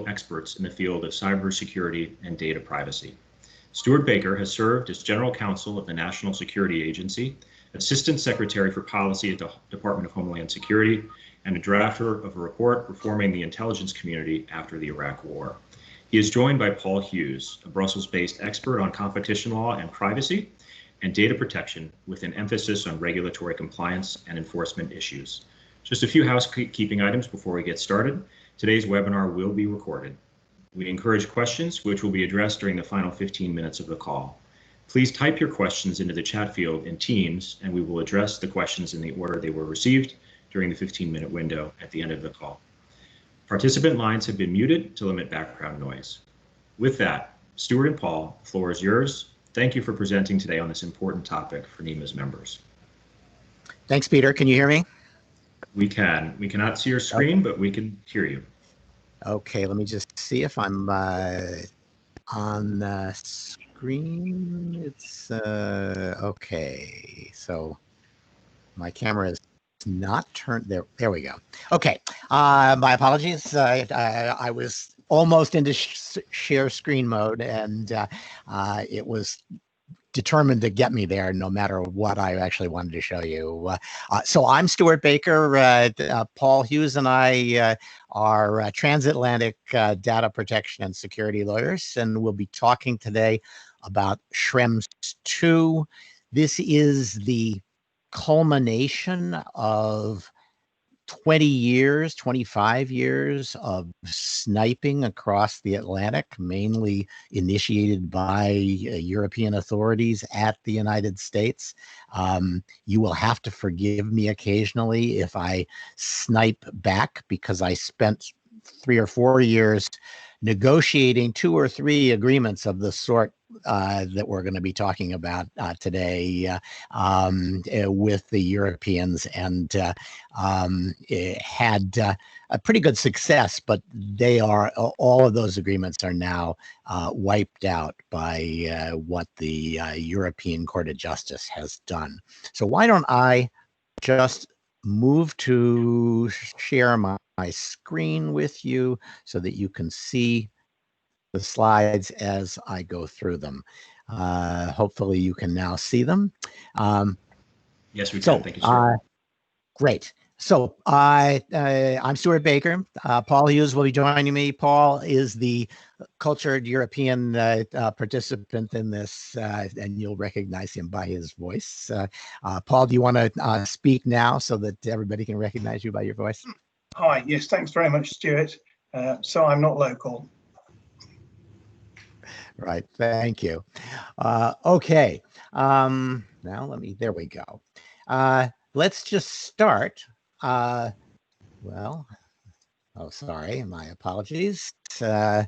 experts in the field of cybersecurity and data privacy. Stuart Baker has served as General Counsel of the National Security Agency, Assistant Secretary for Policy at the Department of Homeland Security, and a drafter of a report reforming the intelligence community after the Iraq War. He is joined by Paul Hughes, a Brussels-based expert on competition law and privacy and data protection with an emphasis on regulatory compliance and enforcement issues. Just a few housekeeping items before we get started. Today's webinar will be recorded. We encourage questions, which will be addressed during the final 15 minutes of the call. Please type your questions into the chat field in Teams, and we will address the questions in the order they were received during the 15-minute window at the end of the call. Participant lines have been muted to limit background noise. With that, Stuart and Paul, the floor is yours. Thank you for presenting today on this important topic for NEMA's members. Thanks, Peter. Can you hear me? We can. We cannot see your screen, but we can hear you. Okay, let me just see if I'm on the screen. It's okay. So my camera is not turned there. There we go. Okay. My apologies. I was almost into share screen mode, and it was determined to get me there no matter what I actually wanted to show you. So I'm Stuart Baker. Paul Hughes and I are transatlantic data protection and security lawyers, and we'll be talking today about Schrems II. This is the culmination of 20 years, 25 years of sniping across the Atlantic, mainly initiated by European authorities at the United States. You will have to forgive me occasionally if I snipe back, because I spent 3 or 4 years negotiating 2 or 3 agreements of the sort that we're going to be talking about today with the Europeans, and had a pretty good success, but all of those agreements are now wiped out by what the European Court of Justice has done. So why don't I just move to share my screen with you so that you can see the slides as I go through them. Hopefully you can now see them. Yes, we can. Thank you, Stuart. Great. So I'm Stuart Baker. Paul Hughes will be joining me. Paul is the cultured European participant in this, and you'll recognize him by his voice. Paul, do you want to speak now so that everybody can recognize you by your voice? Hi, yes, thanks very much, Stuart. So I'm not local. Right, thank you. Okay, now there we go. Let's just start. Well, oh, sorry, my apologies. Oh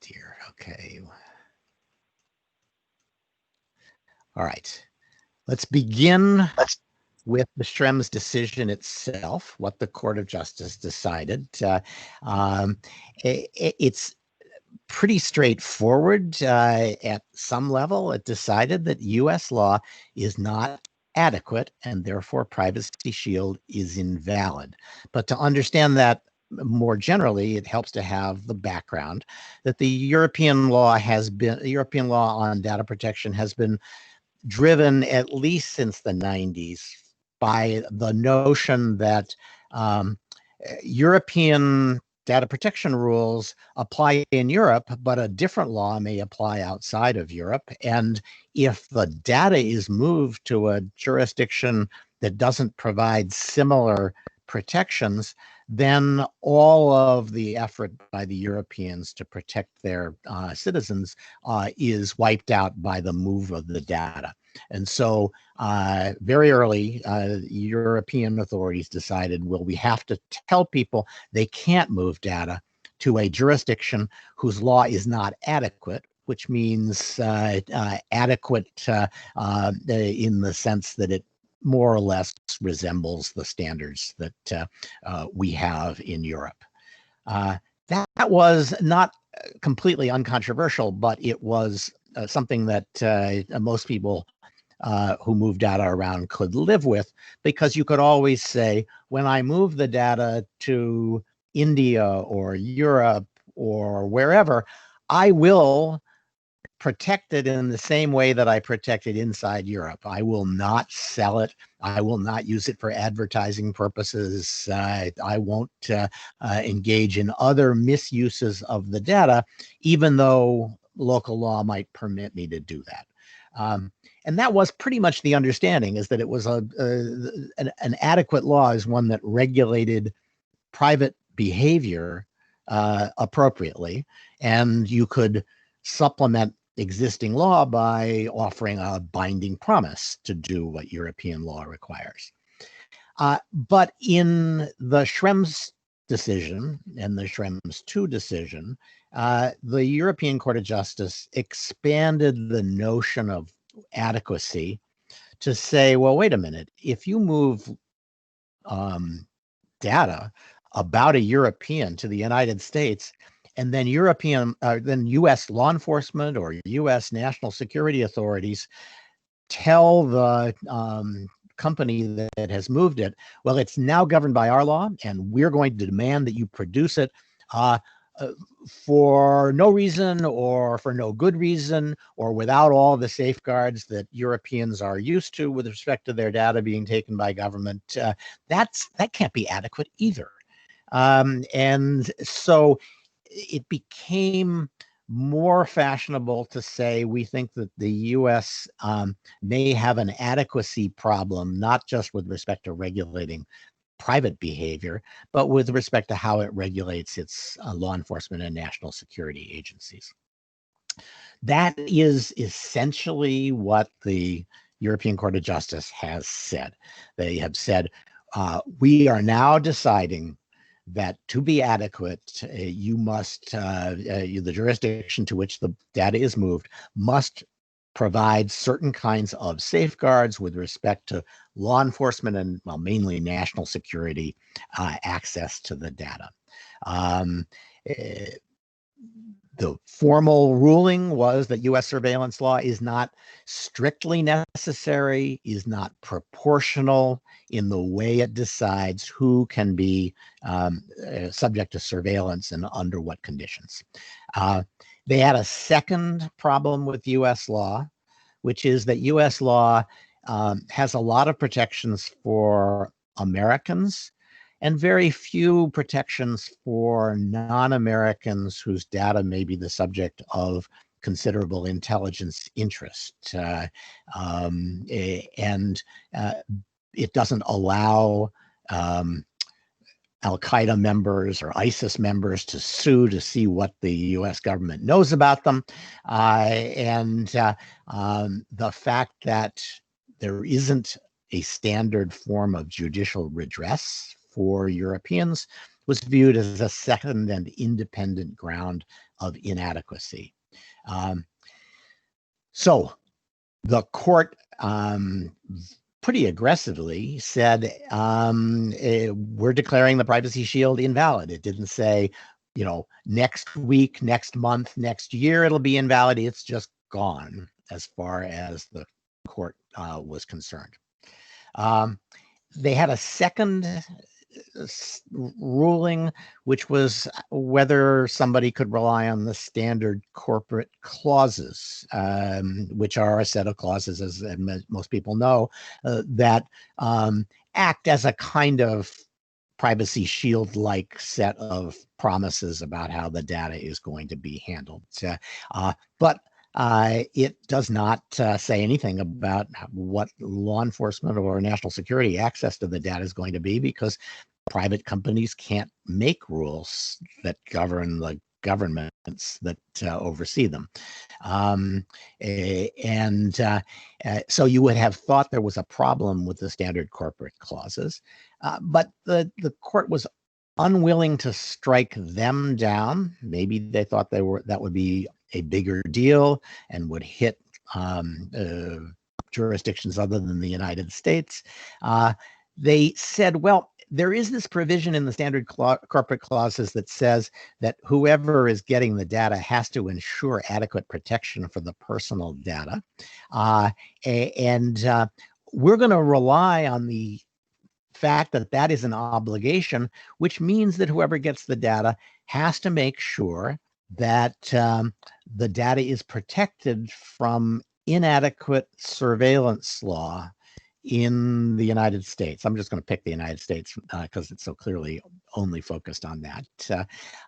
dear, okay. All right, let's begin with the Schrems decision itself, what the Court of Justice decided. It's pretty straightforward at some level. It decided that U.S. law is not adequate, and therefore Privacy Shield is invalid. But to understand that more generally, it helps to have the background that the European law on data protection has been driven at least since the 90s by the notion that European data protection rules apply in Europe, but a different law may apply outside of Europe. And if the data is moved to a jurisdiction that doesn't provide similar protections, then all of the effort by the Europeans to protect their citizens is wiped out by the move of the data. And so very early, European authorities decided, well, we have to tell people they can't move data to a jurisdiction whose law is not adequate, which means adequate in the sense that it more or less resembles the standards that we have in Europe. That was not completely uncontroversial, but it was something that most people who move data around could live with, because you could always say, when I move the data to India or Europe or wherever, I will protect it in the same way that I protect it inside Europe. I will not sell it. I will not use it for advertising purposes. I won't engage in other misuses of the data, even though local law might permit me to do that. And that was pretty much the understanding, is that it was an adequate law is one that regulated private behavior appropriately, and you could supplement existing law by offering a binding promise to do what European law requires. But in the Schrems decision and the Schrems II decision, the European Court of Justice expanded the notion of adequacy to say, well, wait a minute, if you move data about a European to the United States, and then then U.S. law enforcement or U.S. national security authorities tell the company that has moved it, well, it's now governed by our law, and we're going to demand that you produce it for no reason or for no good reason or without all the safeguards that Europeans are used to with respect to their data being taken by government. That can't be adequate either. And so it became more fashionable to say we think that the U.S. May have an adequacy problem, not just with respect to regulating private behavior, but with respect to how it regulates its law enforcement and national security agencies. That is essentially what the European Court of Justice has said. They have said, we are now deciding that to be adequate, you must, the jurisdiction to which the data is moved must provide certain kinds of safeguards with respect to law enforcement and, well, mainly national security access to the data. The formal ruling was that U.S. surveillance law is not strictly necessary, is not proportional in the way it decides who can be subject to surveillance and under what conditions. They had a second problem with U.S. law, which is that U.S. law has a lot of protections for Americans and very few protections for non-Americans whose data may be the subject of considerable intelligence interest. And it doesn't allow Al-Qaeda members or ISIS members to sue to see what the U.S. government knows about them. And the fact that there isn't a standard form of judicial redress for Europeans was viewed as a second and independent ground of inadequacy. So the court pretty aggressively said, we're declaring the Privacy Shield invalid. It didn't say, next week, next month, next year, it'll be invalid. It's just gone as far as the court was concerned. They had a second ruling, which was whether somebody could rely on the standard corporate clauses, which are a set of clauses, as most people know, that act as a kind of Privacy Shield-like set of promises about how the data is going to be handled. But it does not say anything about what law enforcement or national security access to the data is going to be, because private companies can't make rules that govern the governments that oversee them. So you would have thought there was a problem with the standard corporate clauses, but the court was unwilling to strike them down. Maybe they thought that would be a bigger deal and would hit jurisdictions other than the United States. They said, well, there is this provision in the standard corporate clauses that says that whoever is getting the data has to ensure adequate protection for the personal data. We're going to rely on the fact that that is an obligation, which means that whoever gets the data has to make sure that the data is protected from inadequate surveillance law in the United States. I'm just going to pick the United States because it's so clearly only focused on that.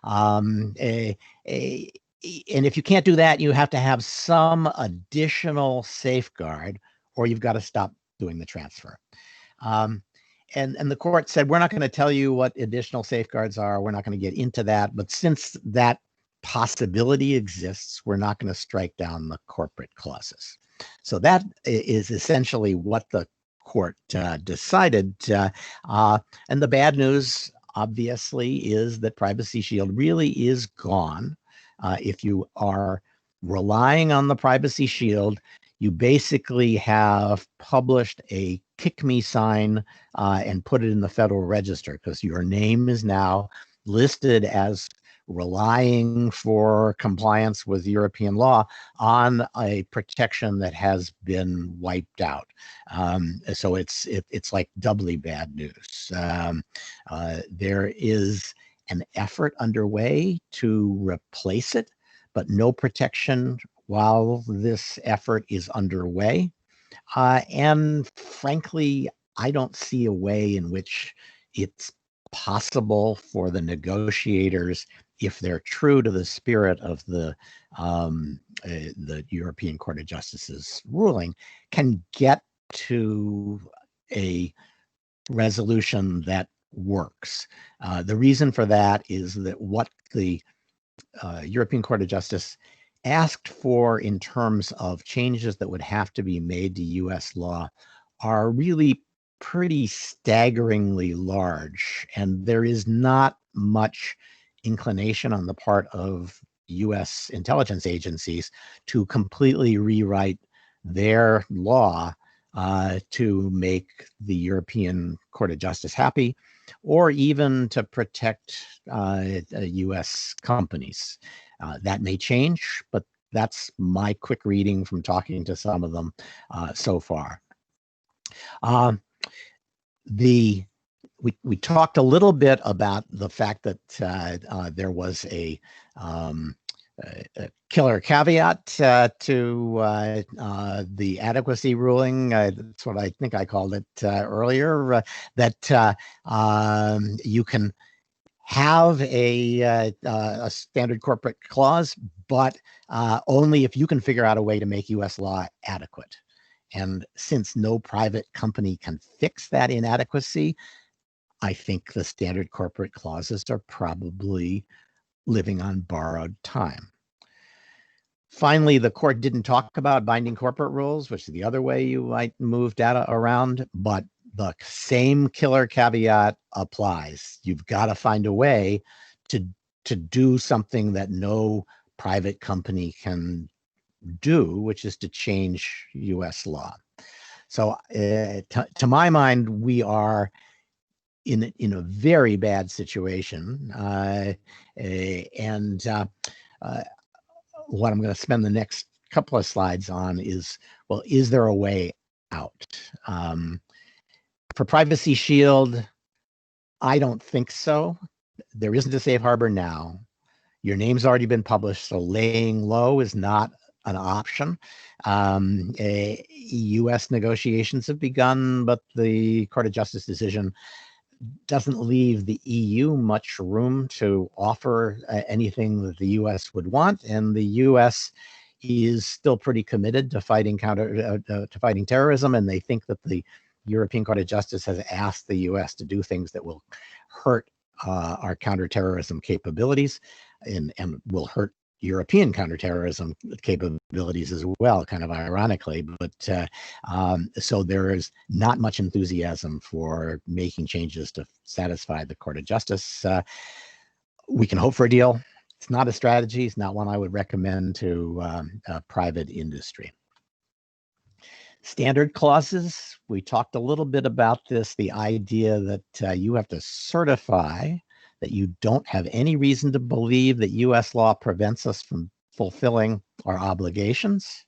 And if you can't do that, you have to have some additional safeguard, or you've got to stop doing the transfer. And the court said, we're not going to tell you what additional safeguards are. We're not going to get into that. But since that possibility exists, we're not going to strike down the corporate clauses. So that is essentially what the court decided. And the bad news, obviously, is that Privacy Shield really is gone. If you are relying on the Privacy Shield, you basically have published a kick me sign and put it in the Federal Register, because your name is now listed as relying for compliance with European law on a protection that has been wiped out. So it's like doubly bad news. There is an effort underway to replace it, but no protection while this effort is underway. And frankly, I don't see a way in which it's possible for the negotiators, if they're true to the spirit of the European Court of Justice's ruling, can get to a resolution that works. The reason for that is that what the European Court of Justice asked for in terms of changes that would have to be made to US law are really pretty staggeringly large, and there is not much inclination on the part of US intelligence agencies to completely rewrite their law to make the European Court of Justice happy, or even to protect US companies. That may change, but that's my quick reading from talking to some of them so far. We talked a little bit about the fact that there was a killer caveat to the adequacy ruling. That's what I think I called it earlier, that you can have a standard corporate clause, but only if you can figure out a way to make US law adequate. And since no private company can fix that inadequacy, I think the standard corporate clauses are probably living on borrowed time. Finally, the court didn't talk about binding corporate rules, which is the other way you might move data around, but the same killer caveat applies. You've got to find a way to do something that no private company can do, which is to change US law. So to my mind, we are in a very bad situation. What I'm going to spend the next couple of slides on is, well, is there a way out? For Privacy Shield, I don't think so. There isn't a safe harbor now. Your name's already been published, so laying low is not an option. US negotiations have begun, but the Court of Justice decision doesn't leave the EU much room to offer anything that the US would want, and the US is still pretty committed to fighting fighting terrorism, and they think that the European Court of Justice has asked the US to do things that will hurt our counterterrorism capabilities and will hurt European counterterrorism capabilities as well, kind of ironically. But so there is not much enthusiasm for making changes to satisfy the Court of Justice. We can hope for a deal. It's not a strategy. It's not one I would recommend to private industry. Standard clauses, we talked a little bit about this, the idea that you have to certify that you don't have any reason to believe that US law prevents us from fulfilling our obligations.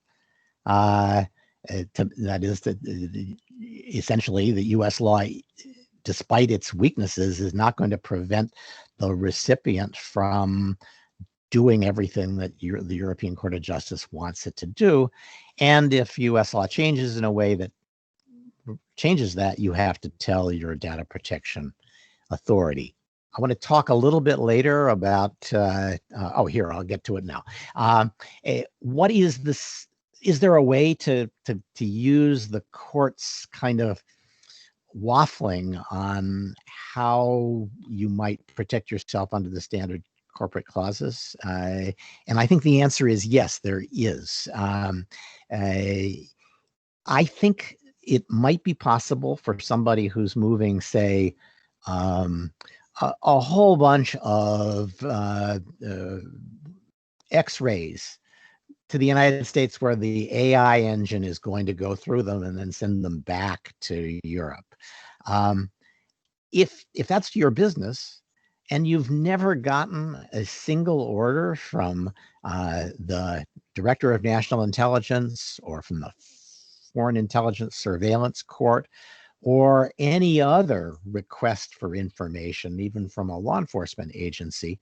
That is, that essentially the US law, despite its weaknesses, is not going to prevent the recipient from doing everything that the European Court of Justice wants it to do. And if US law changes in a way that changes that, you have to tell your data protection authority. I want to talk a little bit later about, here, I'll get to it now. What is this? Is there a way to use the court's kind of waffling on how you might protect yourself under the standard corporate clauses? And I think the answer is yes, there is. I think it might be possible for somebody who's moving, say, a whole bunch of X-rays to the United States, where the AI engine is going to go through them and then send them back to Europe. If that's your business, and you've never gotten a single order from the Director of National Intelligence or from the Foreign Intelligence Surveillance Court or any other request for information, even from a law enforcement agency,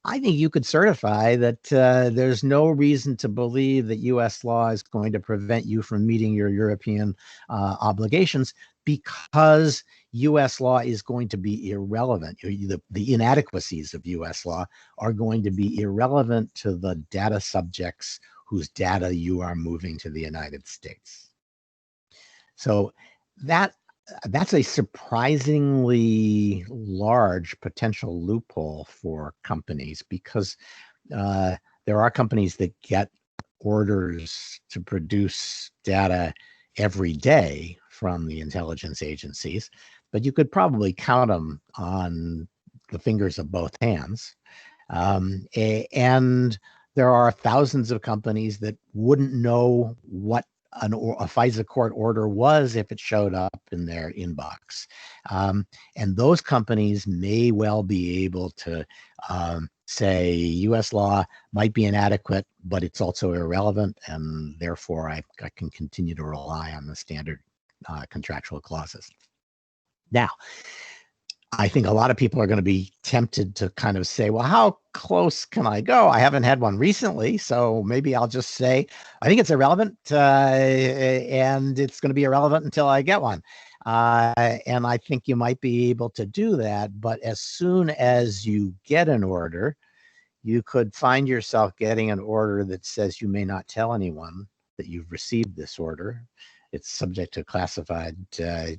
I think you could certify that there's no reason to believe that US law is going to prevent you from meeting your European obligations, because US law is going to be irrelevant. The inadequacies of US law are going to be irrelevant to the data subjects whose data you are moving to the United States. So that's a surprisingly large potential loophole for companies, because there are companies that get orders to produce data every day from the intelligence agencies, but you could probably count them on the fingers of both hands. And there are thousands of companies that wouldn't know what a FISA court order was if it showed up in their inbox. And those companies may well be able to say US law might be inadequate, but it's also irrelevant, and therefore I can continue to rely on the standard contractual clauses. Now, I think a lot of people are going to be tempted to kind of say, well, how close can I go? I haven't had one recently, so maybe I'll just say, I think it's irrelevant, and it's going to be irrelevant until I get one. And I think you might be able to do that, but as soon as you get an order, you could find yourself getting an order that says you may not tell anyone that you've received this order. It's subject to classified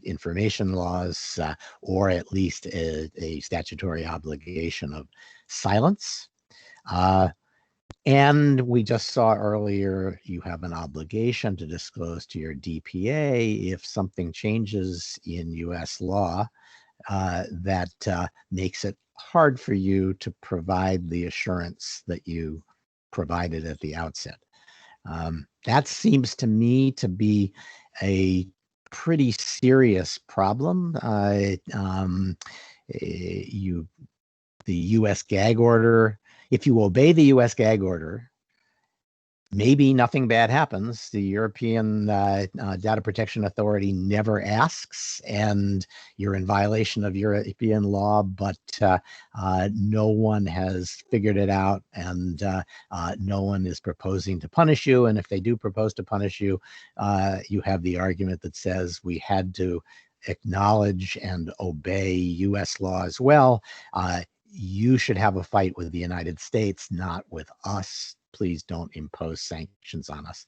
information laws, or at least a statutory obligation of silence. And we just saw earlier, you have an obligation to disclose to your DPA if something changes in US law that makes it hard for you to provide the assurance that you provided at the outset. That seems to me to be a pretty serious problem. The US gag order, if you obey the US gag order, maybe nothing bad happens. The European Data Protection Authority never asks, and you're in violation of European law, but no one has figured it out, and no one is proposing to punish you. And if they do propose to punish you, you have the argument that says we had to acknowledge and obey US law as well. You should have a fight with the United States, not with us. Please don't impose sanctions on us.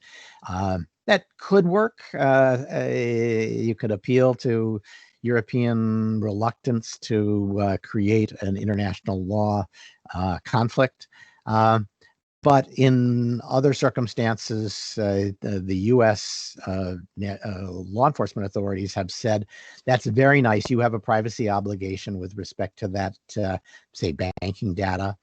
That could work. You could appeal to European reluctance to create an international law conflict. But in other circumstances, the US law enforcement authorities have said, that's very nice. You have a privacy obligation with respect to that, say, banking data.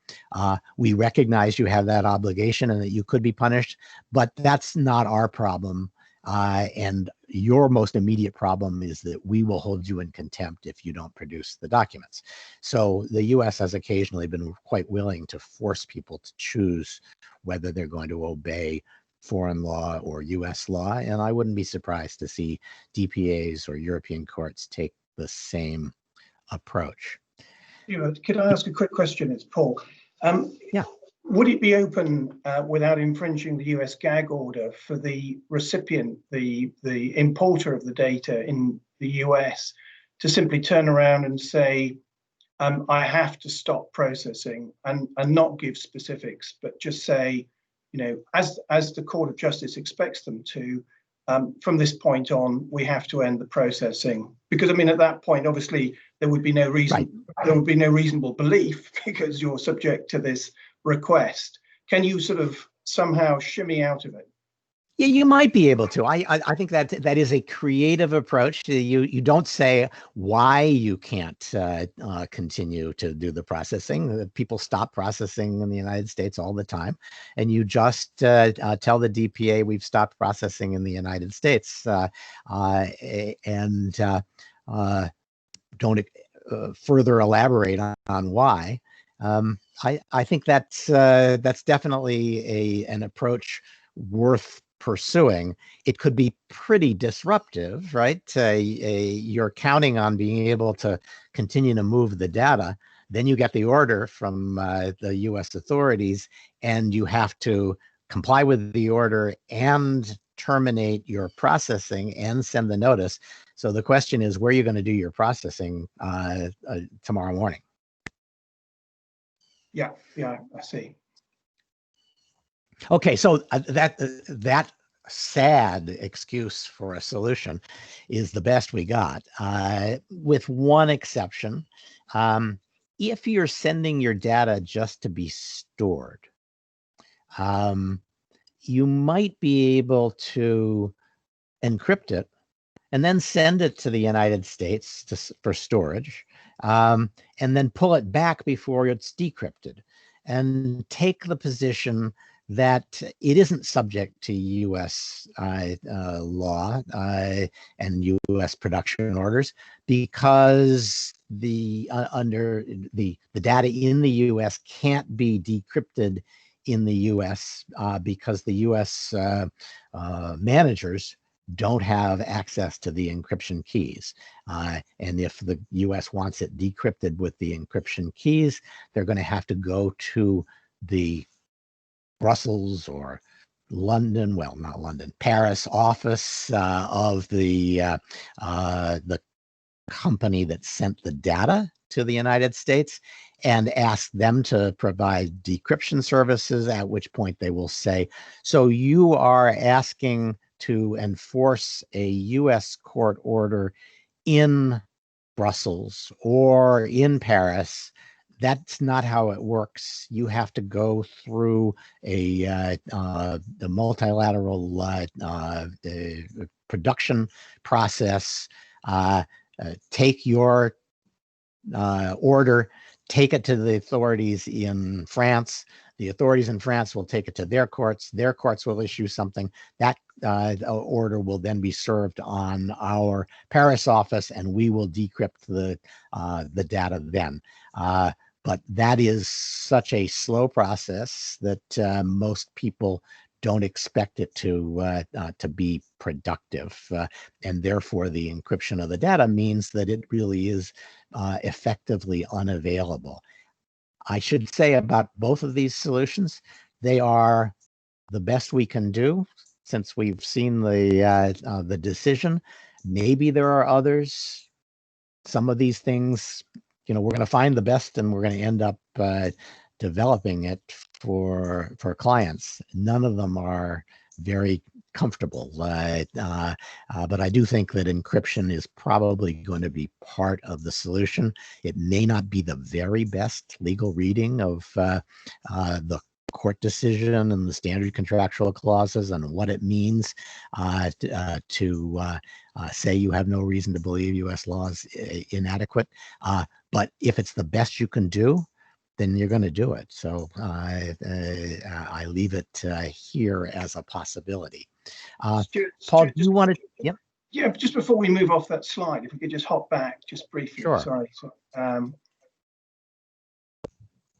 We recognize you have that obligation and that you could be punished, but that's not our problem. And your most immediate problem is that we will hold you in contempt if you don't produce the documents. So the US has occasionally been quite willing to force people to choose whether they're going to obey foreign law or US law. And I wouldn't be surprised to see DPAs or European courts take the same approach. Stuart, could I ask a quick question? It's Paul. Yeah. Would it be open without infringing the US gag order for the recipient, the importer of the data in the US, to simply turn around and say, I have to stop processing and not give specifics, but just say, you know, as the Court of Justice expects them to, from this point on, we have to end the processing? Because I mean, at that point, obviously, there would be no reason, there would be no reasonable belief because you're subject to this request. Can you sort of somehow shimmy out of it? Yeah, you might be able to. I think that is a creative approach. You don't say why you can't continue to do the processing. People stop processing in the United States all the time, and you just tell the DPA we've stopped processing in the United States, and don't further elaborate on why. I think that's definitely an approach worth pursuing. It could be pretty disruptive, right? You're counting on being able to continue to move the data. Then you get the order from the US authorities, and you have to comply with the order and terminate your processing and send the notice. So the question is, where are you going to do your processing tomorrow morning? Yeah, I see. Okay, so that sad excuse for a solution is the best we got, with one exception. If you're sending your data just to be stored, you might be able to encrypt it and then send it to the United States for storage, and then pull it back before it's decrypted, and take the position that it isn't subject to U.S. law and U.S. production orders, because under the data in the U.S. can't be decrypted in the U.S. Because the U.S. Managers don't have access to the encryption keys. And if the US wants it decrypted with the encryption keys, they're going to have to go to the Brussels or London, well, not London, Paris office of the company that sent the data to the United States and ask them to provide decryption services, at which point they will say, so you are asking to enforce a US court order in Brussels or in Paris. That's not how it works. You have to go through the multilateral production process, take your order, take it to the authorities in France. The authorities in France will take it to their courts. Their courts will issue something. That order will then be served on our Paris office, and we will decrypt the data then. But that is such a slow process that most people don't expect it to be productive, and therefore the encryption of the data means that it really is effectively unavailable. I should say about both of these solutions, they are the best we can do since we've seen the decision. Maybe there are others. Some of these things, we're going to find the best, and we're going to end up developing it for clients. None of them are very comfortable, but I do think that encryption is probably going to be part of the solution. It may not be the very best legal reading of the court decision and the standard contractual clauses and what it means to say you have no reason to believe U.S. law is inadequate. But if it's the best you can do, then you're going to do it. So I leave it here as a possibility. Paul, Stuart, do you want to? Yep. Yeah, just before we move off that slide, if we could just hop back just briefly. Sure. Sorry.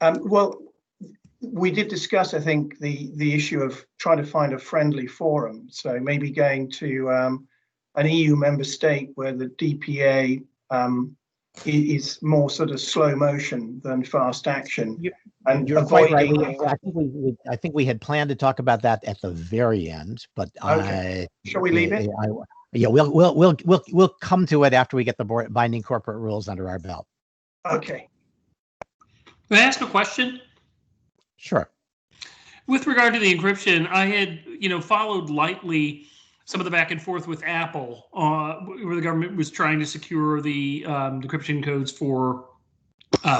Well, we did discuss, I think, the issue of trying to find a friendly forum. So maybe going to an EU member state where the DPA is more sort of slow motion than fast action. You're quite right. I think we had planned to talk about that at the very end, but okay. Shall we leave it? Yeah, we'll come to it after we get the binding corporate rules under our belt. Okay. May I ask a question? Sure. With regard to the encryption, I had, followed lightly some of the back and forth with Apple, where the government was trying to secure the decryption codes for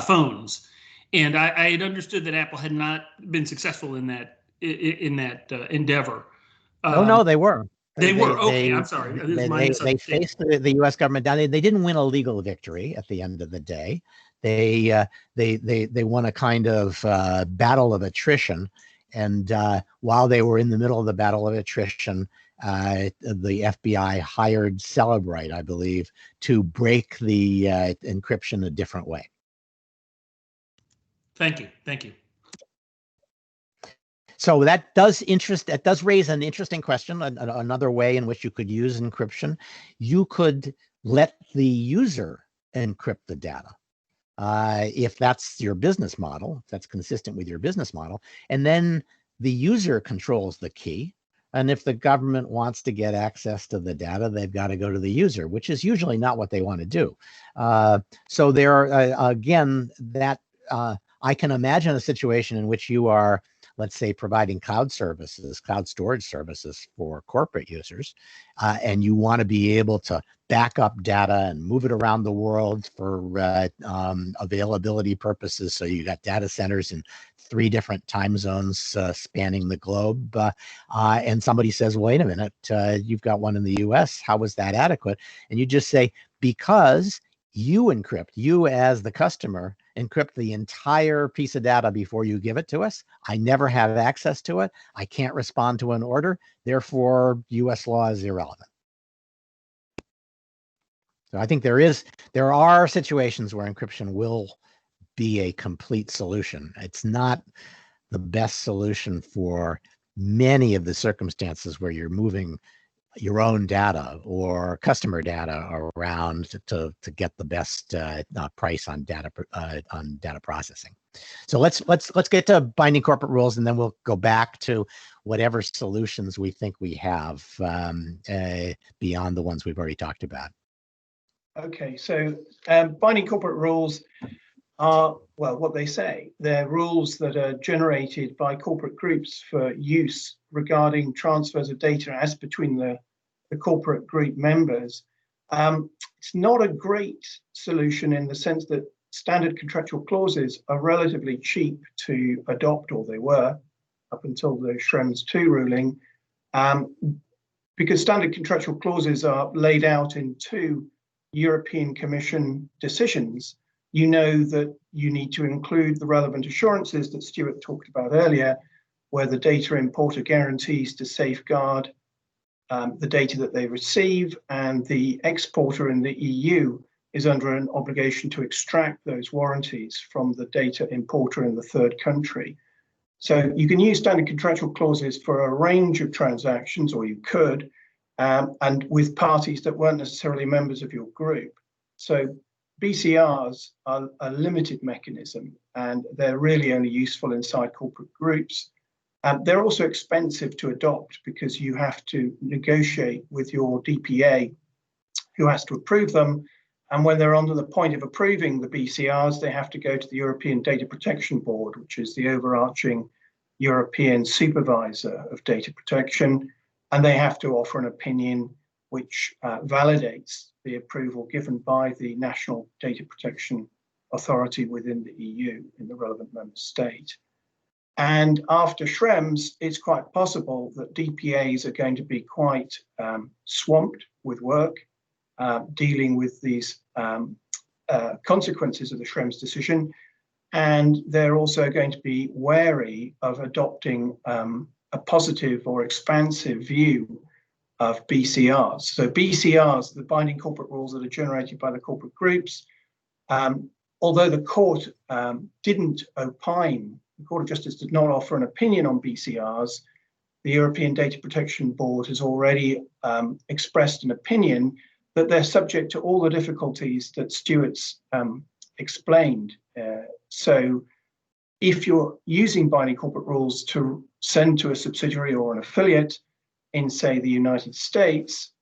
phones, and I had understood that Apple had not been successful in that endeavor. No, they were. They were. Okay, I'm sorry. They faced the U.S. government down. They didn't win a legal victory at the end of the day. They won a kind of battle of attrition, and while they were in the middle of the battle of attrition, the FBI hired Cellebrite, I believe, to break the encryption a different way. Thank you. So that does raise an interesting question. Another way in which you could use encryption, you could let the user encrypt the data. If that's your business model, if that's consistent with your business model, and then the user controls the key. And if the government wants to get access to the data, they've got to go to the user, which is usually not what they want to do. So there are, again, that I can imagine a situation in which you are, let's say, providing cloud storage services for corporate users, and you want to be able to back up data and move it around the world for availability purposes. So you got data centers in 3 different time zones spanning the globe. And somebody says, wait a minute, you've got one in the US. How was that adequate? And you just say, because you as the customer, encrypt the entire piece of data before you give it to us. I never have access to it. I can't respond to an order. Therefore, US law is irrelevant. So I think there are situations where encryption will be a complete solution. It's not the best solution for many of the circumstances where you're moving your own data or customer data around to get the best price on data processing. So let's get to binding corporate rules, and then we'll go back to whatever solutions we think we have beyond the ones we've already talked about. Okay, so binding corporate rules are, well, what they say. They're rules that are generated by corporate groups for use regarding transfers of data as between the corporate group members. It's not a great solution in the sense that standard contractual clauses are relatively cheap to adopt, or they were up until the Schrems II ruling, because standard contractual clauses are laid out in 2 European Commission decisions. You know that you need to include the relevant assurances that Stuart talked about earlier, where the data importer guarantees to safeguard the data that they receive, and the exporter in the EU is under an obligation to extract those warranties from the data importer in the third country. So you can use standard contractual clauses for a range of transactions, or you could, and with parties that weren't necessarily members of your group. So BCRs are a limited mechanism, and they're really only useful inside corporate groups. They're also expensive to adopt because you have to negotiate with your DPA, who has to approve them. And when they're on to the point of approving the BCRs, they have to go to the European Data Protection Board, which is the overarching European supervisor of data protection. And they have to offer an opinion which validates the approval given by the National Data Protection Authority within the EU in the relevant member state. And after Schrems, it's quite possible that DPAs are going to be quite swamped with work dealing with these consequences of the Schrems decision. And they're also going to be wary of adopting a positive or expansive view of BCRs. So BCRs, the binding corporate rules that are generated by the corporate groups, although the court didn't opine, the Court of Justice did not offer an opinion on BCRs, the European Data Protection Board has already expressed an opinion that they're subject to all the difficulties that Stuart's explained. So if you're using binding corporate rules to send to a subsidiary or an affiliate in, say, the United States,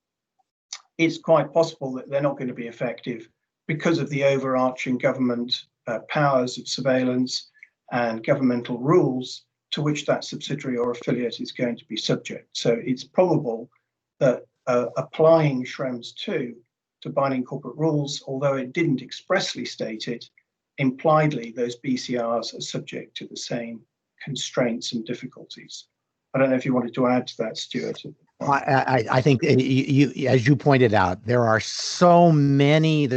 it's quite possible that they're not going to be effective because of the overarching government powers of surveillance and governmental rules to which that subsidiary or affiliate is going to be subject. So it's probable that applying Schrems II to binding corporate rules, although it didn't expressly state it, impliedly those BCRs are subject to the same constraints and difficulties. I don't know if you wanted to add to that, Stuart. I think you, as you pointed out, there are so many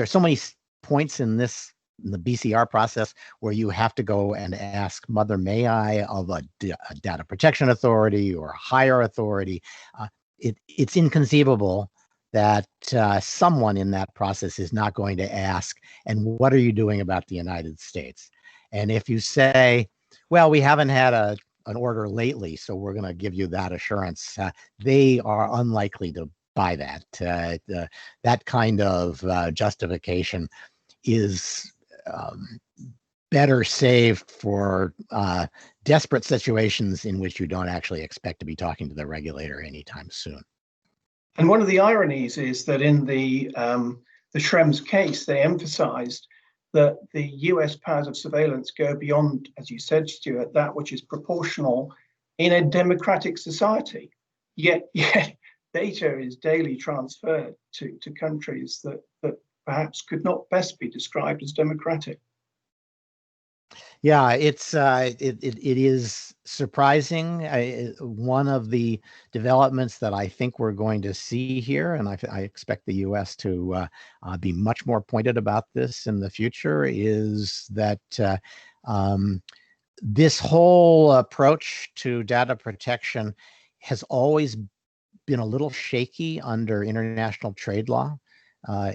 points in the BCR process where you have to go and ask Mother May I of a data protection authority or a higher authority. It's inconceivable that someone in that process is not going to ask, and what are you doing about the United States? And if you say, well, we haven't had an order lately, so we're going to give you that assurance, they are unlikely to buy that. That kind of justification is better saved for desperate situations in which you don't actually expect to be talking to the regulator anytime soon. And one of the ironies is that in the Schrems case, they emphasized that the US powers of surveillance go beyond, as you said, Stuart, that which is proportional in a democratic society. Yet data is daily transferred to countries that perhaps could not best be described as democratic. Yeah, it is surprising. One of the developments that I think we're going to see here, and I expect the U.S. to be much more pointed about this in the future, is that this whole approach to data protection has always been a little shaky under international trade law.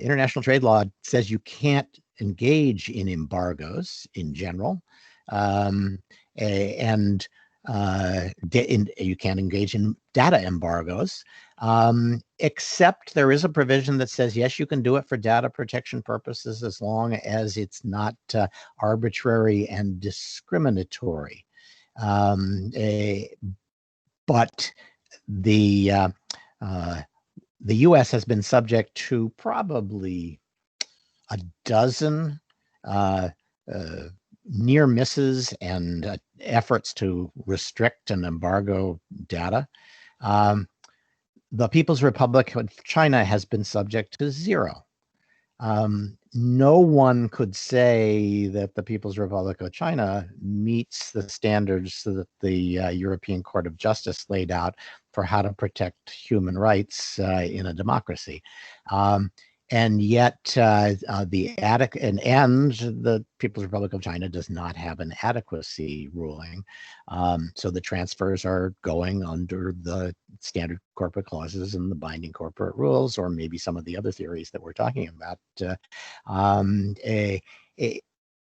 International trade law says you can't engage in embargoes in general, and you can't engage in data embargoes, except there is a provision that says, yes, you can do it for data protection purposes as long as it's not arbitrary and discriminatory. But the U.S. has been subject to probably a dozen near misses and efforts to restrict and embargo data. The People's Republic of China has been subject to zero. No one could say that the People's Republic of China meets the standards that the European Court of Justice laid out for how to protect human rights in a democracy. And yet the People's Republic of China does not have an adequacy ruling. So the transfers are going under the standard corporate clauses and the binding corporate rules, or maybe some of the other theories that we're talking about.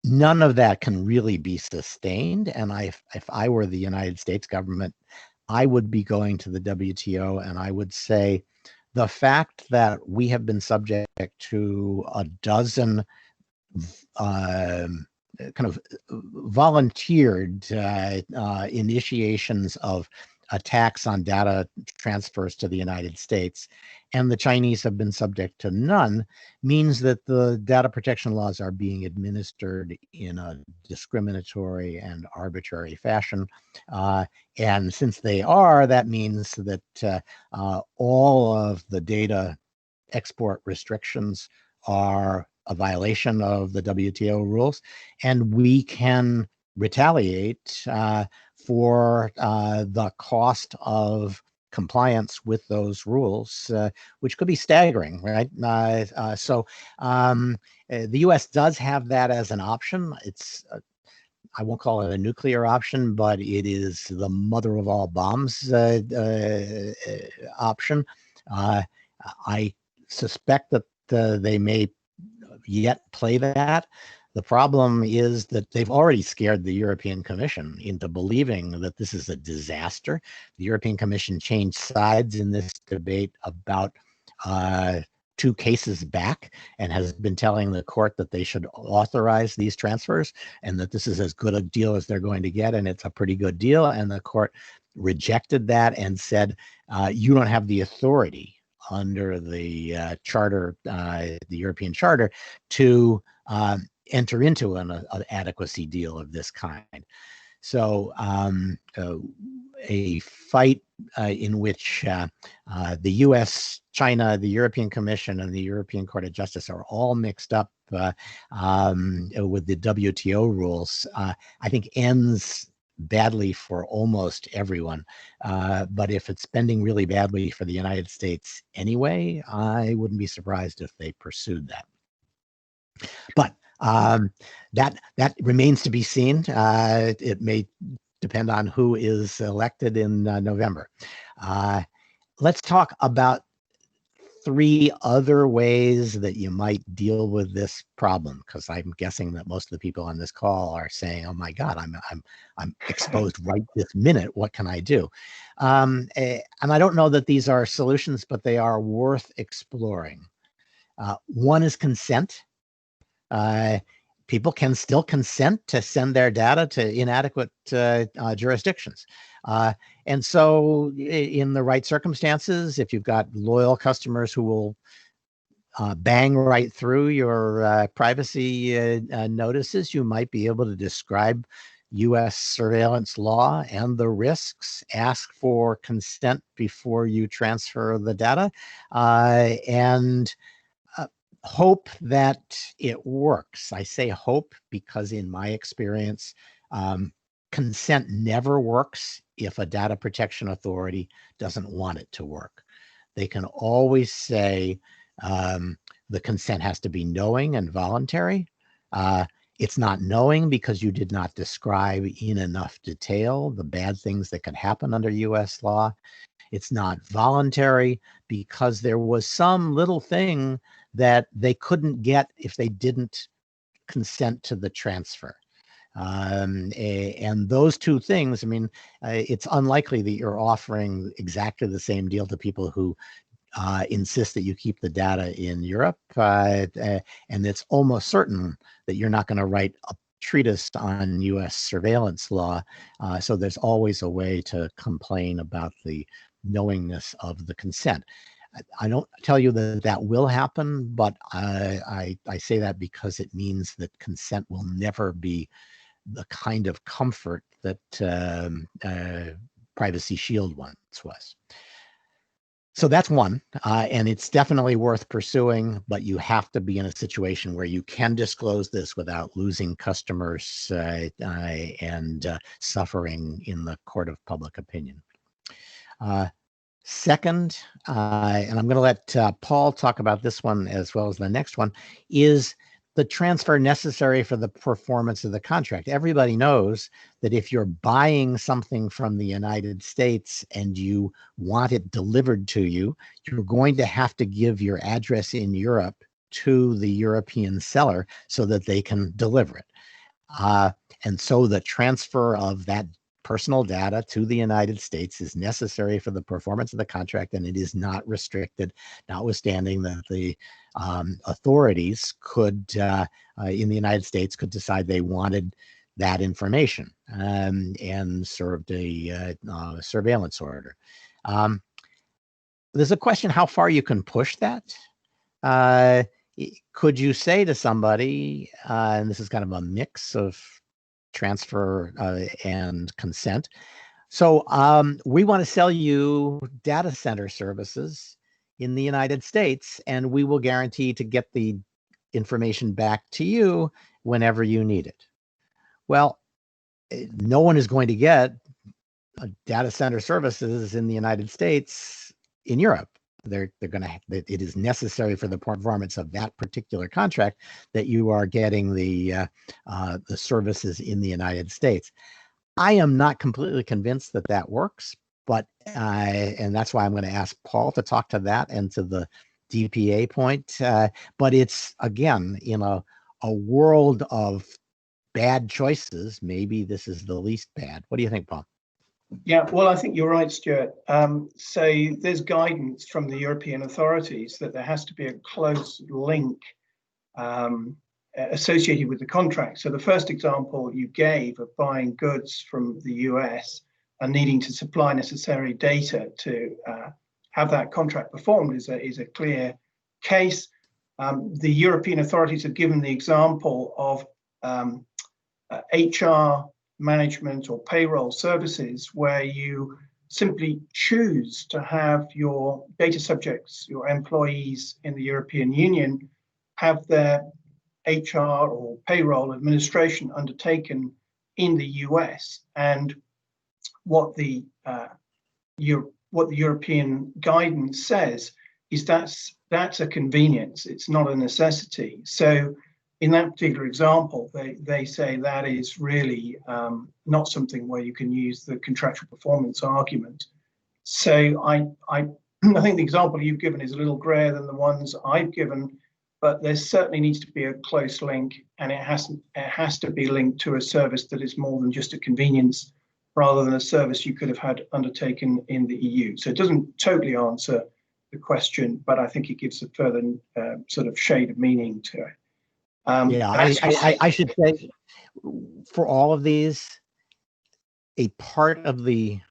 None of that can really be sustained. And if I were the United States government, I would be going to the WTO and I would say, the fact that we have been subject to a dozen kind of volunteered initiations of attacks on data transfers to the United States, and the Chinese have been subject to none, means that the data protection laws are being administered in a discriminatory and arbitrary fashion. And since they are, that means that all of the data export restrictions are a violation of the WTO rules, and we can retaliate for the cost of compliance with those rules, which could be staggering, right? So the U.S. does have that as an option. It's I won't call it a nuclear option, but it is the mother of all bombs option. I suspect that they may yet play that. The problem is that they've already scared the European Commission into believing that this is a disaster. The European Commission changed sides in this debate about 2 cases back and has been telling the court that they should authorize these transfers and that this is as good a deal as they're going to get, and it's a pretty good deal. And the court rejected that and said, you don't have the authority under the charter, the European Charter, to enter into an adequacy deal of this kind. So a fight in which the U.S., China, the European Commission, and the European Court of Justice are all mixed up with the WTO rules, I think ends badly for almost everyone. But if it's bending really badly for the United States anyway, I wouldn't be surprised if they pursued that. But that remains to be seen. It may depend on who is elected in November. Let's talk about 3 other ways that you might deal with this problem, because I'm guessing that most of the people on this call are saying, "Oh my God, I'm exposed right this minute. What can I do?" And I don't know that these are solutions, but they are worth exploring. One is consent. People can still consent to send their data to inadequate jurisdictions. And so in the right circumstances, if you've got loyal customers who will bang right through your privacy notices, you might be able to describe U.S. surveillance law and the risks, ask for consent before you transfer the data, and hope that it works. I say hope because in my experience, consent never works if a data protection authority doesn't want it to work. They can always say the consent has to be knowing and voluntary. It's not knowing because you did not describe in enough detail the bad things that can happen under US law. It's not voluntary because there was some little thing that they couldn't get if they didn't consent to the transfer. And those 2 things, I mean, it's unlikely that you're offering exactly the same deal to people who insist that you keep the data in Europe. And it's almost certain that you're not going to write a treatise on US surveillance law. So there's always a way to complain about the knowingness of the consent. I don't tell you that that will happen, but I say that because it means that consent will never be the kind of comfort that Privacy Shield once was. So that's one, and it's definitely worth pursuing, but you have to be in a situation where you can disclose this without losing customers and suffering in the court of public opinion. Second, and I'm going to let Paul talk about this one as well as the next one, is the transfer necessary for the performance of the contract. Everybody knows that if you're buying something from the United States and you want it delivered to you, you're going to have to give your address in Europe to the European seller so that they can deliver it. And so the transfer of that personal data to the United States is necessary for the performance of the contract, and it is not restricted, notwithstanding that the authorities could, in the United States, could decide they wanted that information and served a surveillance order. There's a question how far you can push that. Could you say to somebody, and this is kind of a mix of transfer and consent. So we want to sell you data center services in the United States, and we will guarantee to get the information back to you whenever you need it. Well, no one is going to get data center services in the United States in Europe. they're going to, it is necessary for the performance of that particular contract that you are getting the services in the United States. I am not completely convinced that that works, but and that's why I'm going to ask Paul to talk to that and to the DPA point. But it's, again, in a world of bad choices, maybe this is the least bad. What do you think, Paul? Yeah, well, I think you're right, Stuart. So there's guidance from the European authorities that there has to be a close link associated with the contract. So the first example you gave of buying goods from the US and needing to supply necessary data to have that contract performed is a clear case. The European authorities have given the example of HR management or payroll services where you simply choose to have your data subjects, your employees in the European Union, have their HR or payroll administration undertaken in the US. And what the European guidance says is that's a convenience. It's not a necessity. So in that particular example, they say that is really not something where you can use the contractual performance argument. So I think the example you've given is a little grayer than the ones I've given, but there certainly needs to be a close link, and it has to be linked to a service that is more than just a convenience, rather than a service you could have had undertaken in the EU. So it doesn't totally answer the question, but I think it gives a further sort of shade of meaning to it. Yeah, I should say, for all of these, a part of the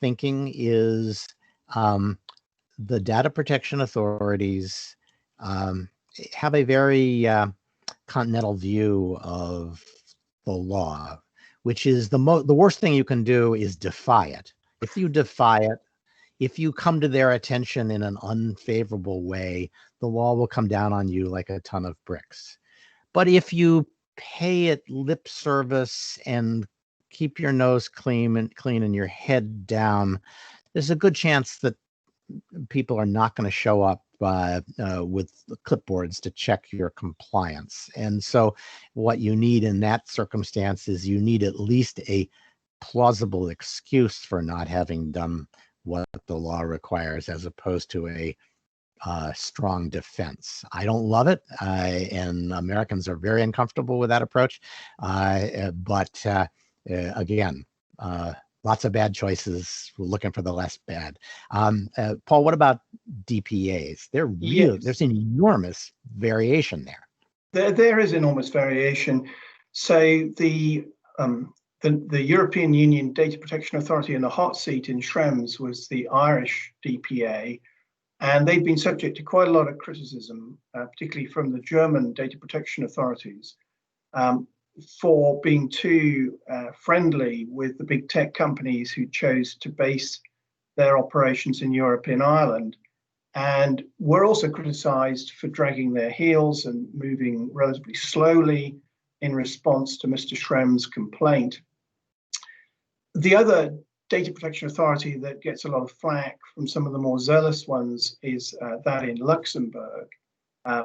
thinking is the data protection authorities have a very continental view of the law, which is the worst thing you can do is defy it. If you defy it, if you come to their attention in an unfavorable way, the law will come down on you like a ton of bricks. But if you pay it lip service and keep your nose clean and your head down, there's a good chance that people are not going to show up with clipboards to check your compliance. And so what you need in that circumstance is you need at least a plausible excuse for not having done what the law requires, as opposed to a strong defense. I don't love it, and Americans are very uncomfortable with that approach. But again, lots of bad choices. We're looking for the less bad. Paul, what about DPAs? There's an enormous variation there. There is enormous variation. So the European Union Data Protection Authority in the hot seat in Schrems was the Irish DPA, and they've been subject to quite a lot of criticism, particularly from the German data protection authorities, for being too friendly with the big tech companies who chose to base their operations in Europe, in Ireland. And were also criticized for dragging their heels and moving relatively slowly in response to Mr. Schrems' complaint. The other data protection authority that gets a lot of flack from some of the more zealous ones is that in Luxembourg,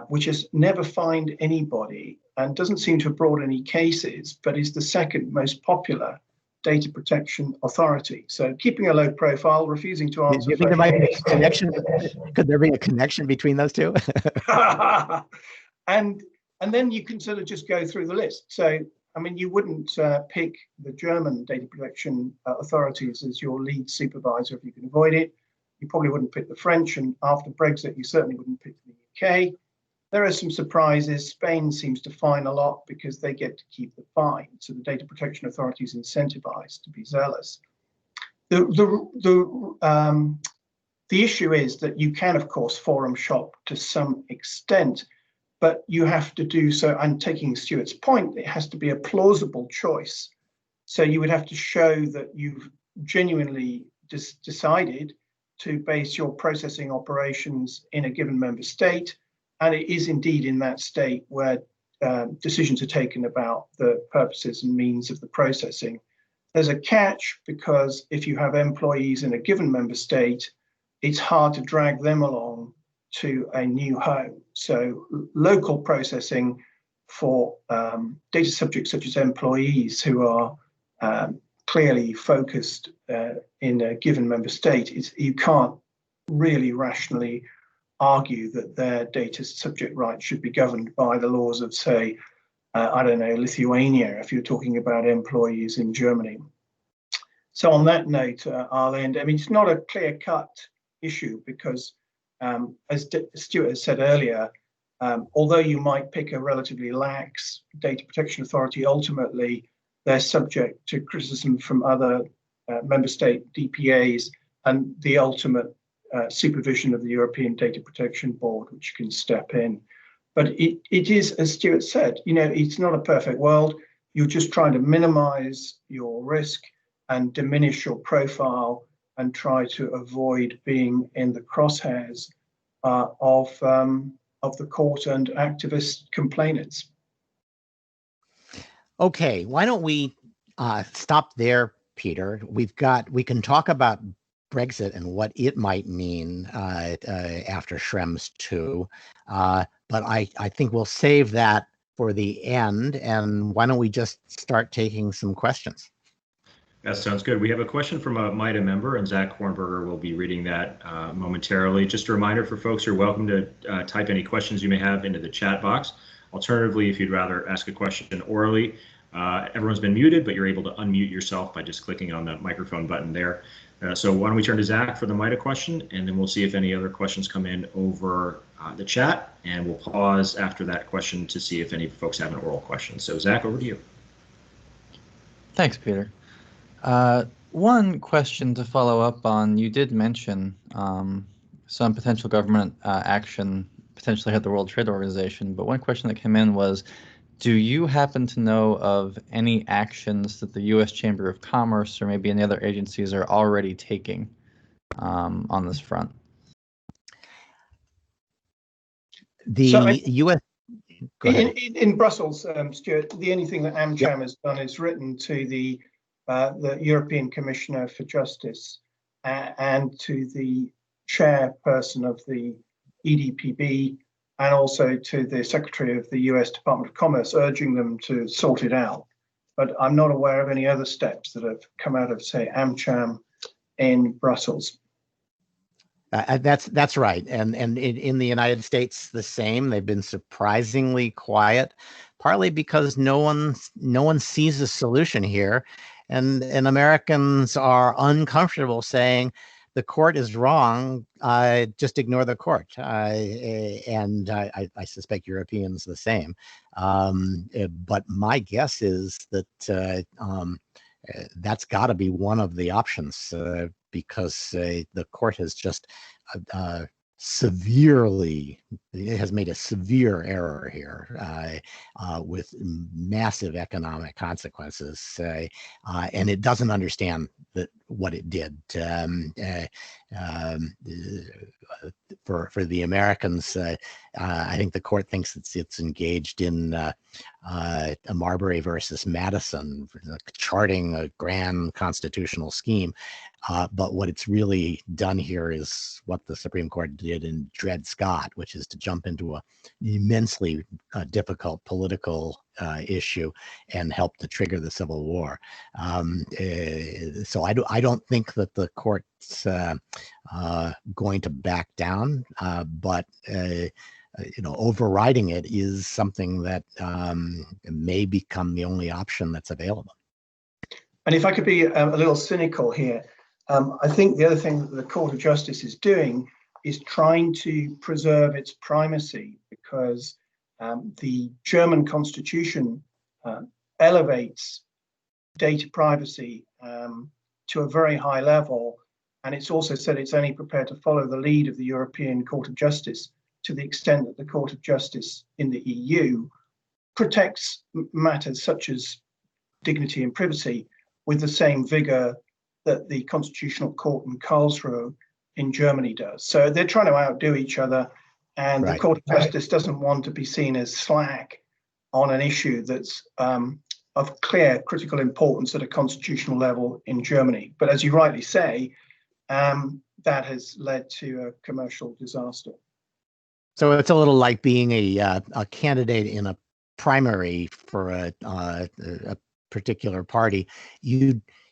which has never fined anybody and doesn't seem to have brought any cases, but is the second most popular data protection authority. So keeping a low profile, refusing to answer. Do you think there might be a connection? Could there be a connection between those two? And then you can sort of just go through the list. So, I mean, you wouldn't pick the German data protection authorities as your lead supervisor if you can avoid it. You probably wouldn't pick the French, and after Brexit, you certainly wouldn't pick the UK. There are some surprises. Spain seems to fine a lot because they get to keep the fine. So the data protection authority is incentivized to be zealous. The issue is that you can, of course, forum shop to some extent, but you have to do so, and taking Stuart's point, it has to be a plausible choice. So you would have to show that you've genuinely decided to base your processing operations in a given member state, and it is indeed in that state where decisions are taken about the purposes and means of the processing. There's a catch, because if you have employees in a given member state, it's hard to drag them along to a new home. So local processing for data subjects such as employees who are clearly focused in a given member state, you can't really rationally argue that their data subject rights should be governed by the laws of, say, I don't know, Lithuania, if you're talking about employees in Germany. So on that note, I'll end. I mean, it's not a clear-cut issue because, as Stuart has said earlier, although you might pick a relatively lax data protection authority, ultimately they're subject to criticism from other member state DPAs and the ultimate supervision of the European Data Protection Board, which can step in. But it is, as Stuart said, you know, it's not a perfect world. You're just trying to minimize your risk and diminish your profile and try to avoid being in the crosshairs of the court and activist complainants. Okay, why don't we stop there, Peter? We can talk about Brexit and what it might mean after Schrems 2, but I think we'll save that for the end. And why don't we just start taking some questions? That sounds good. We have a question from a MITA member, and Zach Hornberger will be reading that momentarily. Just a reminder for folks, you're welcome to type any questions you may have into the chat box. Alternatively, if you'd rather ask a question orally, everyone's been muted, but you're able to unmute yourself by just clicking on the microphone button there. So why don't we turn to Zach for the MITA question, and then we'll see if any other questions come in over the chat, and we'll pause after that question to see if any folks have an oral question. So Zach, over to you. Thanks, Peter. One question to follow up on, you did mention some potential government action potentially at the World Trade Organization, but one question that came in was, do you happen to know of any actions that the U.S. Chamber of Commerce or maybe any other agencies are already taking on this front? The U.S. In Brussels, Stuart, the only thing that AmCham has done is written to the European Commissioner for Justice and to the chairperson of the EDPB and also to the Secretary of the US Department of Commerce, urging them to sort it out. But I'm not aware of any other steps that have come out of, say, AmCham in Brussels. That's right, and in the United States, the same. They've been surprisingly quiet, partly because no one sees a solution here, and Americans are uncomfortable saying the court is wrong. Just ignore the court, and I suspect Europeans the same. But my guess is that that's got to be one of the options. Because the court has just it has made a severe error here with massive economic consequences, and it doesn't understand what it did. For the Americans, I think the court thinks it's engaged in Marbury versus Madison, charting a grand constitutional scheme. But what it's really done here is what the Supreme Court did in Dred Scott, which is to jump into an immensely difficult political issue and help to trigger the Civil War. So I don't think that the court's going to back down, but overriding it is something that may become the only option that's available. And if I could be a little cynical here, I think the other thing that the Court of Justice is doing is trying to preserve its primacy, because the German Constitution elevates data privacy to a very high level, and it's also said it's only prepared to follow the lead of the European Court of Justice to the extent that the Court of Justice in the EU protects matters such as dignity and privacy with the same vigor that the Constitutional Court in Karlsruhe in Germany does. So they're trying to outdo each other, and the Court of Justice doesn't want to be seen as slack on an issue that's of clear critical importance at a constitutional level in Germany. But as you rightly say, that has led to a commercial disaster. So it's a little like being a candidate in a primary for a particular party.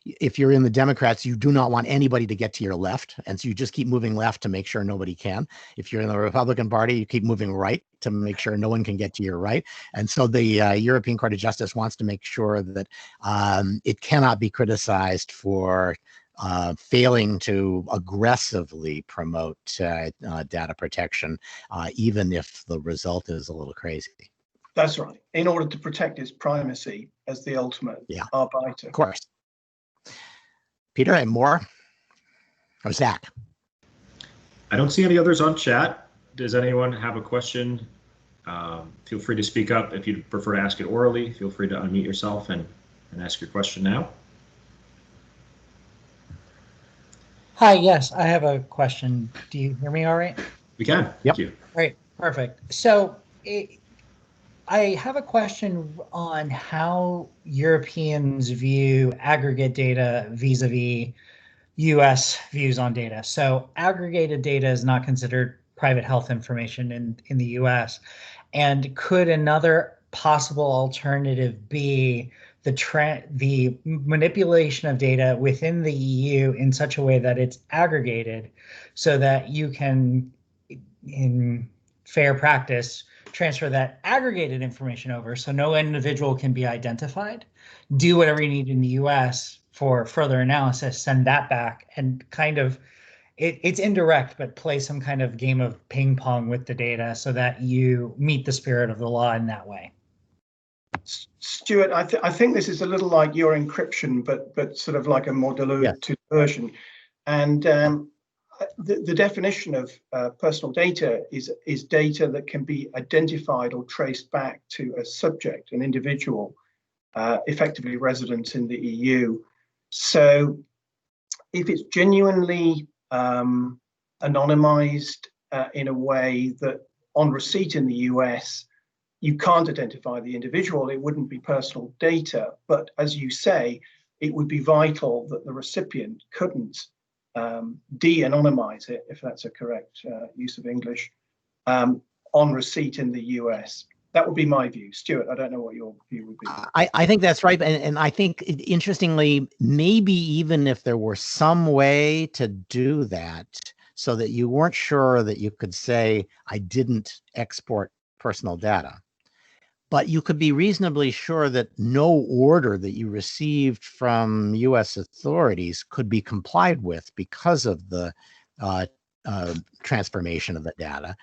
If you're in the Democrats, you do not want anybody to get to your left, and so you just keep moving left to make sure nobody can. If you're in the Republican Party, you keep moving right to make sure no one can get to your right. And so the European Court of Justice wants to make sure that it cannot be criticized for failing to aggressively promote data protection, even if the result is a little crazy. That's right. In order to protect its primacy as the ultimate arbiter. Of course. Peter, and more? Or Zach? I don't see any others on chat. Does anyone have a question? Feel free to speak up. If you'd prefer to ask it orally, feel free to unmute yourself and ask your question now. Hi, yes, I have a question. Do you hear me all right? We can. Yep. Thank you. Great, perfect. So I have a question on how Europeans view aggregate data vis-a-vis US views on data. So aggregated data is not considered private health information in the US. And could another possible alternative be the manipulation of data within the EU in such a way that it's aggregated so that you can, in fair practice, transfer that aggregated information over so no individual can be identified, do whatever you need in the US for further analysis, send that back, and kind of, it's indirect, but play some kind of game of ping pong with the data so that you meet the spirit of the law in that way. Stuart, I think this is a little like your encryption, but sort of like a more diluted version. And the definition of personal data is data that can be identified or traced back to a subject, an individual, effectively resident in the EU. So if it's genuinely anonymized in a way that on receipt in the US, you can't identify the individual, it wouldn't be personal data. But as you say, it would be vital that the recipient couldn't de-anonymize it, if that's a correct use of English, on receipt in the US. That would be my view. Stuart, I don't know what your view would be. I think that's right. And I think, interestingly, maybe even if there were some way to do that so that you weren't sure that you could say, I didn't export personal data, but you could be reasonably sure that no order that you received from US authorities could be complied with because of the transformation of the data.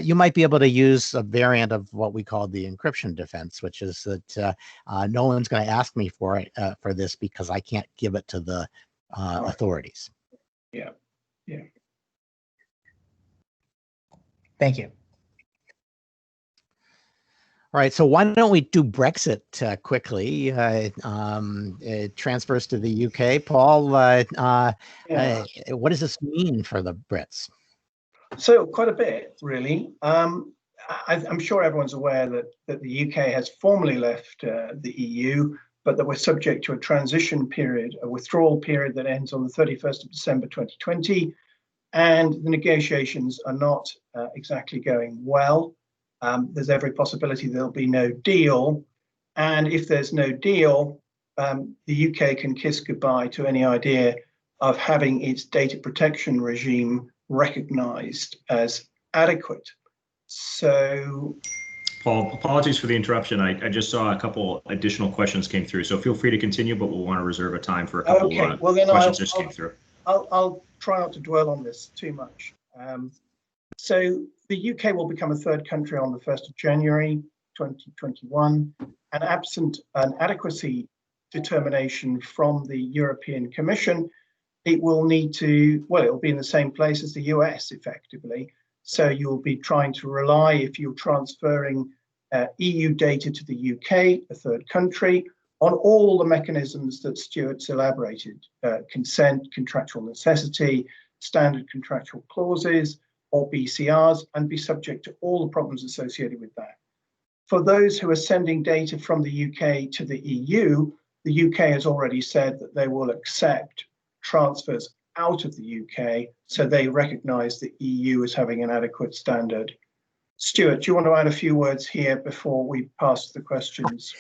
You might be able to use a variant of what we call the encryption defense, which is that no one's going to ask me for this because I can't give it to the authorities. Yeah. Thank you. All right, so why don't we do Brexit quickly? It transfers to the UK. Paul, what does this mean for the Brits? So quite a bit, really. I'm sure everyone's aware that the UK has formally left the EU, but that we're subject to a transition period, a withdrawal period that ends on the 31st of December 2020, and the negotiations are not exactly going well. There's every possibility there'll be no deal. And if there's no deal, the UK can kiss goodbye to any idea of having its data protection regime recognized as adequate. So, Paul, apologies for the interruption. I just saw a couple additional questions came through, so feel free to continue, but we'll want to reserve a time for a couple questions that came through. I'll try not to dwell on this too much. So the UK will become a third country on the 1st of January 2021, and absent an adequacy determination from the European Commission, it will need to, well, it'll be in the same place as the US effectively. So you'll be trying to rely, if you're transferring EU data to the UK, a third country, on all the mechanisms that Stuart's elaborated, consent, contractual necessity, standard contractual clauses, or BCRs, and be subject to all the problems associated with that. For those who are sending data from the UK to the EU, the UK has already said that they will accept transfers out of the UK, so they recognise the EU as having an adequate standard. Stuart, do you want to add a few words here before we pass to the questions?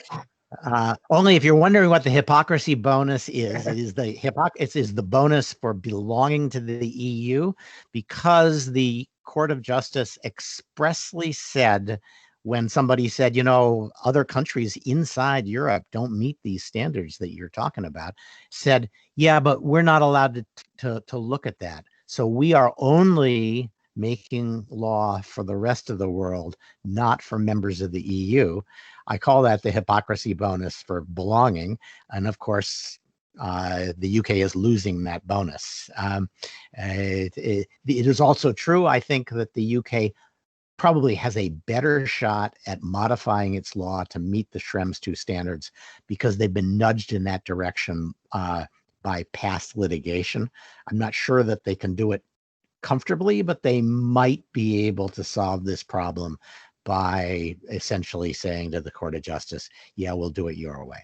Only if you're wondering what the hypocrisy bonus is, it is the bonus for belonging to the EU, because the Court of Justice expressly said, when somebody said, other countries inside Europe don't meet these standards that you're talking about, said, yeah, but we're not allowed to look at that. So we are only making law for the rest of the world, not for members of the EU. I call that the hypocrisy bonus for belonging. And of course, the UK is losing that bonus. It is also true, I think, that the UK probably has a better shot at modifying its law to meet the Schrems II standards, because they've been nudged in that direction by past litigation. I'm not sure that they can do it comfortably, but they might be able to solve this problem by essentially saying to the Court of Justice, yeah, we'll do it your way.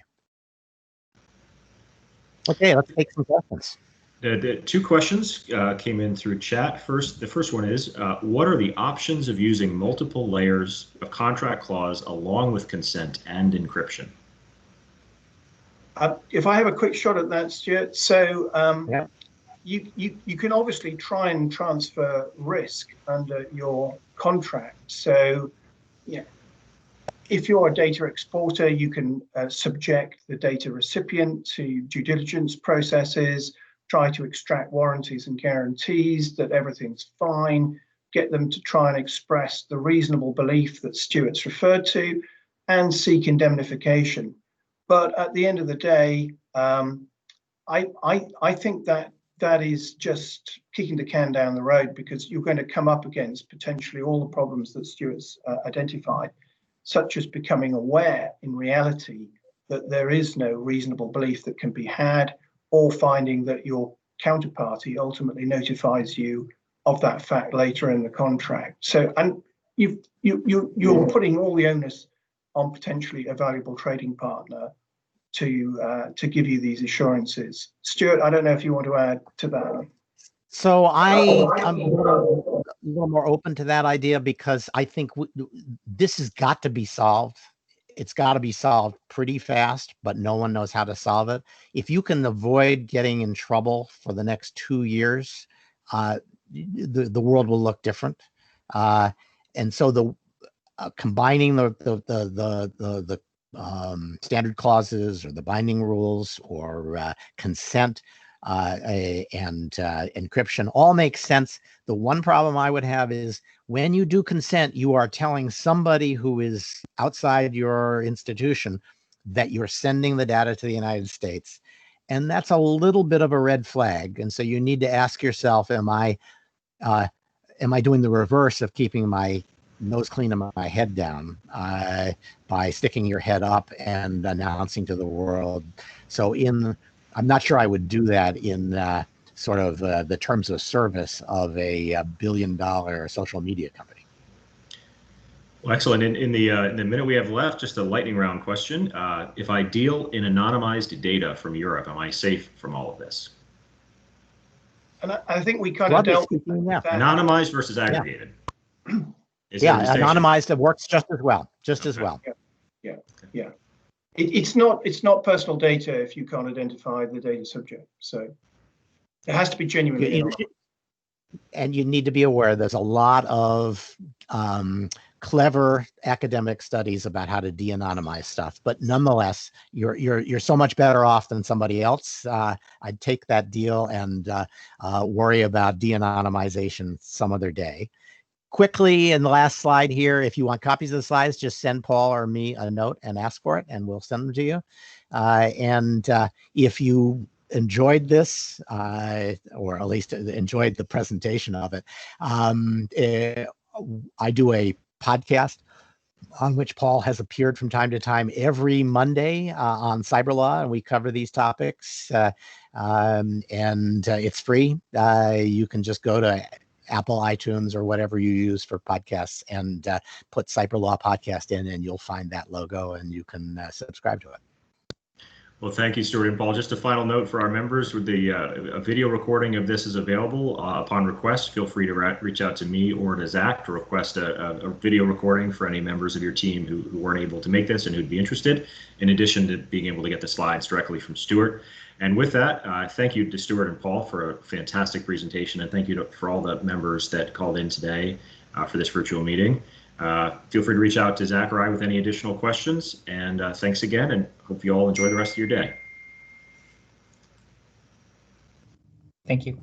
Okay, let's take some questions. The two questions came in through chat. The first one is, what are the options of using multiple layers of contract clause along with consent and encryption? If I have a quick shot at that, Stuart. So yeah. You can obviously try and transfer risk under your contract. So yeah, if you're a data exporter, you can subject the data recipient to due diligence processes, try to extract warranties and guarantees that everything's fine, get them to try and express the reasonable belief that Stuart's referred to, and seek indemnification. But at the end of the day, I think that is just kicking the can down the road, because you're going to come up against potentially all the problems that Stuart's identified, such as becoming aware in reality that there is no reasonable belief that can be had, or finding that your counterparty ultimately notifies you of that fact later in the contract. So, and you're putting all the onus on potentially a valuable trading partner to give you these assurances. Stuart, I don't know if you want to add to that. So I'm a little more open to that idea, because I think this has got to be solved. It's got to be solved pretty fast, but no one knows how to solve it. If you can avoid getting in trouble for the next 2 years, the world will look different. And so combining the standard clauses or the binding rules or consent and encryption all makes sense. The one problem I would have is, when you do consent, you are telling somebody who is outside your institution that you're sending the data to the United States. And that's a little bit of a red flag. And so you need to ask yourself, am I doing the reverse of keeping my nose clean and my head down by sticking your head up and announcing to the world? So I'm not sure I would do that in sort of the terms of service of a $1 billion social media company. Well, excellent. In the minute we have left, just a lightning round question. If I deal in anonymized data from Europe, am I safe from all of this? And I think we kind of dealt with that. Anonymized versus aggregated. Yeah, anonymized works just as well. Yeah. It's not personal data if you can't identify the data subject. So it has to be genuinely anonymized. And you need to be aware there's a lot of clever academic studies about how to de-anonymize stuff, but nonetheless, you're so much better off than somebody else. I'd take that deal and worry about de-anonymization some other day. Quickly, in the last slide here, if you want copies of the slides, just send Paul or me a note and ask for it, and we'll send them to you. And if you enjoyed this, or at least enjoyed the presentation of it, I do a podcast on which Paul has appeared from time to time every Monday on cyber law, and we cover these topics. And it's free. You can just go to Apple, iTunes, or whatever you use for podcasts, and put Cyber Law Podcast in, and you'll find that logo, and you can subscribe to it. Well, thank you, Stuart and Paul. Just a final note for our members: with the a video recording of this is available upon request. Feel free to reach out to me or to Zach to request a video recording for any members of your team who weren't able to make this and who'd be interested, in addition to being able to get the slides directly from Stuart. And with that, thank you to Stuart and Paul for a fantastic presentation, and thank you for all the members that called in today for this virtual meeting. Feel free to reach out to Zach or I with any additional questions, and thanks again, and hope you all enjoy the rest of your day. Thank you.